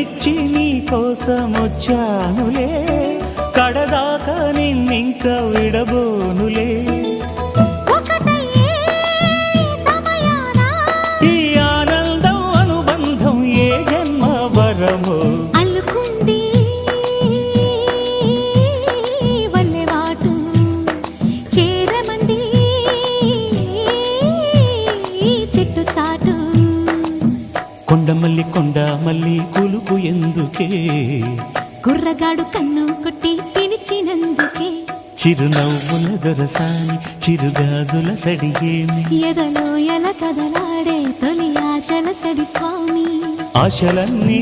మెచ్చి నీ కోసం వచ్చానులే, కడదాకా నిన్నింక విడబోనులే. ఈ ఆనందం అనుబంధం ఏ జన్మ వరమో అల్లుకుంది వల్లెవాటు చేరమంది చెట్టు చాటు. కొండ మల్లి కులుపు ఎందుకే, కుర్రగాడు కన్ను కొట్టి పిలిచినందుకే. చిరునవ్వుల దొరసాని చిరుగాజుల సడిగేమి, ఎదలో ఎల కదలాడే తొలి ఆశల సడి స్వామి. ఆశలన్నీ